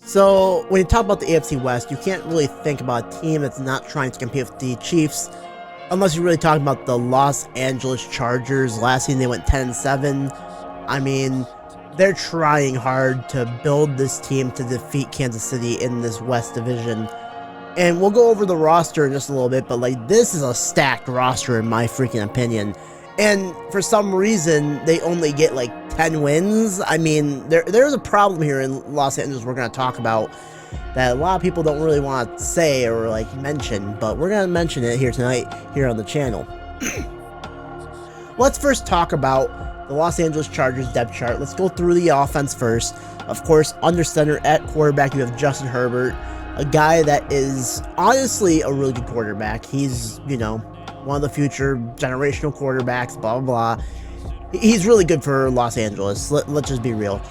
So when you talk about the AFC West, you can't really think about a team that's not trying to compete with the Chiefs, unless you're really talking about the Los Angeles Chargers. Last season they went 10-7. I mean, they're trying hard to build this team to defeat Kansas City in this West Division. And we'll go over the roster in just a little bit, but like, this is a stacked roster in my freaking opinion. And for some reason, they only get like 10 wins. I mean, there's a problem here in Los Angeles we're going to talk about that a lot of people don't really want to say or like mention, but we're going to mention it here tonight here on the channel. Let's first talk about the Los Angeles Chargers depth chart. Let's go through the offense first. Of course, under center at quarterback, you have Justin Herbert, a guy that is honestly a really good quarterback. He's, you know, one of the future generational quarterbacks, blah, blah, blah. He's really good for Los Angeles. Let's just be real.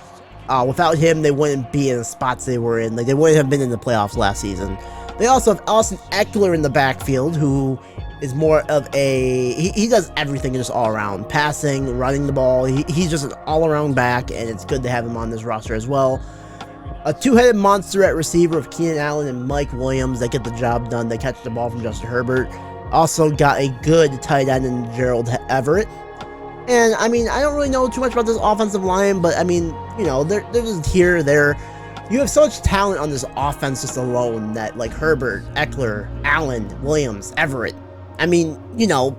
Without him, they wouldn't be in the spots they were in. Like, they wouldn't have been in the playoffs last season. They also have Austin Ekeler in the backfield, who is more of a... He does everything just all around. Passing, running the ball. He's just an all-around back, and it's good to have him on this roster as well. A two-headed monster at receiver of Keenan Allen and Mike Williams that get the job done. They catch the ball from Justin Herbert. Also got a good tight end in Gerald Everett. And, I mean, I don't really know too much about this offensive line, but, I mean, you know, they're just here, there. You have so much talent on this offense just alone that, like, Herbert, Ekeler, Allen, Williams, Everett. I mean, you know,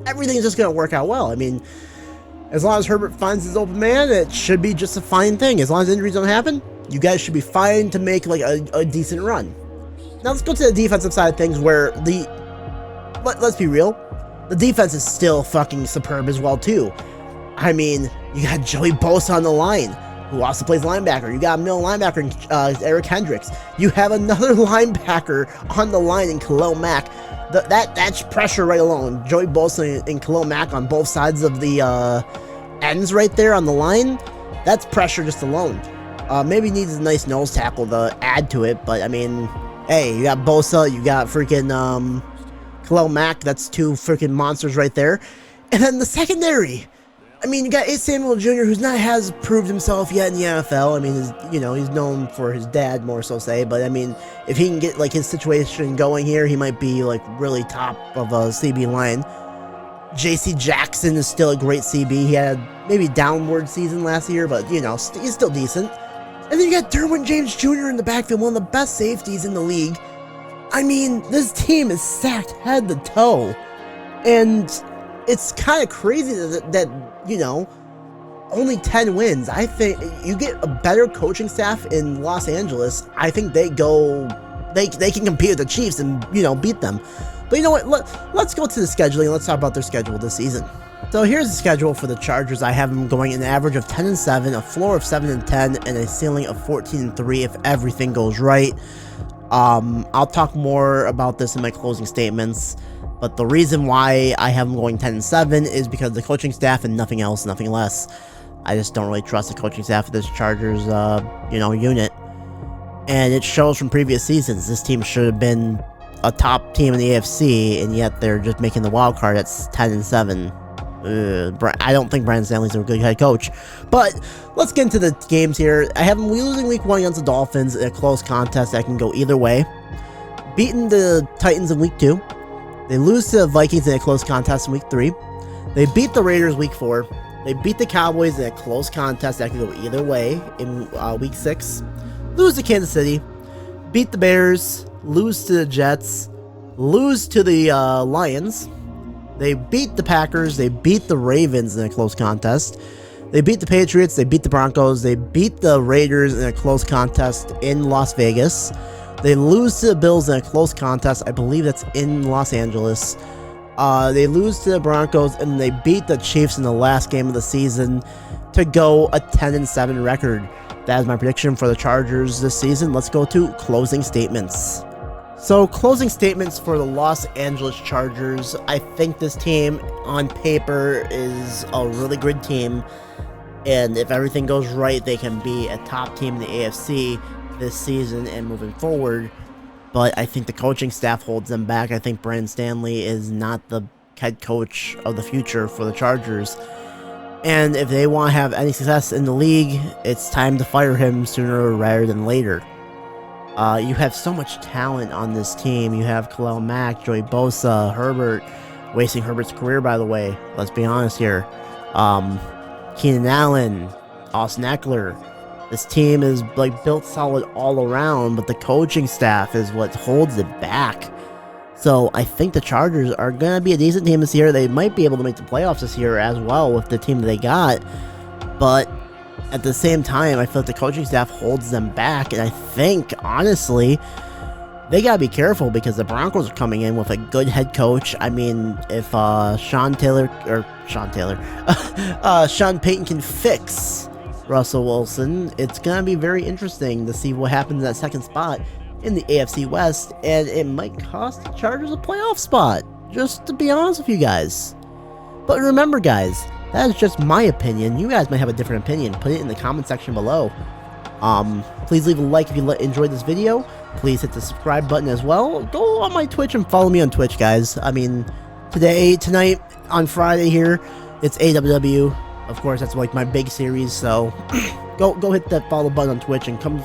everything's just going to work out well. I mean, as long as Herbert finds his open man, it should be just a fine thing. As long as injuries don't happen, you guys should be fine to make, like, a decent run. Now, let's go to the defensive side of things where let's be real. The defense is still fucking superb as well, too. I mean, you got Joey Bosa on the line, who also plays linebacker. You got a middle linebacker in Eric Hendricks. You have another linebacker on the line in Khalil Mack. That's pressure right alone. Joey Bosa and Khalil Mack on both sides of the ends right there on the line. That's pressure just alone. Maybe needs a nice nose tackle to add to it, but I mean, hey, you got Bosa, you got freaking Khalil Mack. That's two freaking monsters right there. And then the secondary. I mean, you got Ace Samuel Jr., who's not has proved himself yet in the NFL. I mean, you know, he's known for his dad more so say, but I mean, if he can get like his situation going here, he might be like really top of a CB line. J.C. Jackson is still a great CB. He had maybe downward season last year, but you know, he's still decent. And then you got Derwin James Jr. in the backfield, one of the best safeties in the league. I mean, this team is stacked head to toe, and it's kind of crazy that, you know, only 10 wins. I think you get a better coaching staff in Los Angeles. I think they can compete with the Chiefs and, you know, beat them. But you know what? Let's go to the scheduling. Let's talk about their schedule this season. So here's the schedule for the Chargers. I have them going an average of 10-7, a floor of 7-10, and a ceiling of 14-3 if everything goes right. I'll talk more about this in my closing statements, but the reason why I have them going 10-7 is because of the coaching staff and nothing else, nothing less. I just don't really trust the coaching staff of this Chargers, you know, unit. And it shows from previous seasons. This team should have been a top team in the AFC, and yet they're just making the wild card at 10-7. I don't think Brandon Stanley's a good head coach. But let's get into the games here. I have them losing week 1 against the Dolphins in a close contest that can go either way. Beating the Titans in week 2. They lose to the Vikings in a close contest in week 3. They beat the Raiders week 4. They beat the Cowboys in a close contest that can go either way in week 6. Lose to Kansas City. Beat the Bears. Lose to the Jets. Lose to the Lions. They beat the Packers. They beat the Ravens in a close contest. They beat the Patriots. They beat the Broncos. They beat the Raiders in a close contest in Las Vegas. They lose to the Bills in a close contest. I believe that's in Los Angeles. They lose to the Broncos, and they beat the Chiefs in the last game of the season to go a 10-7 record. That is my prediction for the Chargers this season. Let's go to closing statements. So, closing statements for the Los Angeles Chargers. I think this team, on paper, is a really good team. And if everything goes right, they can be a top team in the AFC this season and moving forward. But I think the coaching staff holds them back. I think Brandon Stanley is not the head coach of the future for the Chargers. And if they want to have any success in the league, it's time to fire him sooner rather than later. You have so much talent on this team. You have Khalil Mack, Joey Bosa, Herbert, wasting Herbert's career, by the way. Let's be honest here. Keenan Allen, Austin Eckler. This team is like built solid all around, but the coaching staff is what holds it back. So I think the Chargers are going to be a decent team this year. They might be able to make the playoffs this year as well with the team that they got. But at the same time, I feel like the coaching staff holds them back. And I think, honestly, they got to be careful because the Broncos are coming in with a good head coach. I mean, if Sean Payton can fix Russell Wilson, it's going to be very interesting to see what happens in that second spot in the AFC West, and it might cost the Chargers a playoff spot, just to be honest with you guys. But remember, guys, that is just my opinion. You guys might have a different opinion. Put it in the comment section below. Please leave a like if you enjoyed this video. Please hit the subscribe button as well. Go on my Twitch and follow me on Twitch, guys. I mean, tonight, on Friday here, it's AWW. Of course, that's like my big series, so go hit that follow button on Twitch and come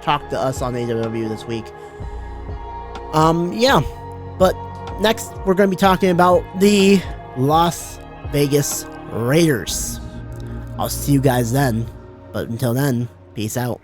talk to us on AWW this week. Yeah, but next we're going to be talking about the Las Vegas Raiders. I'll see you guys then, but until then, peace out.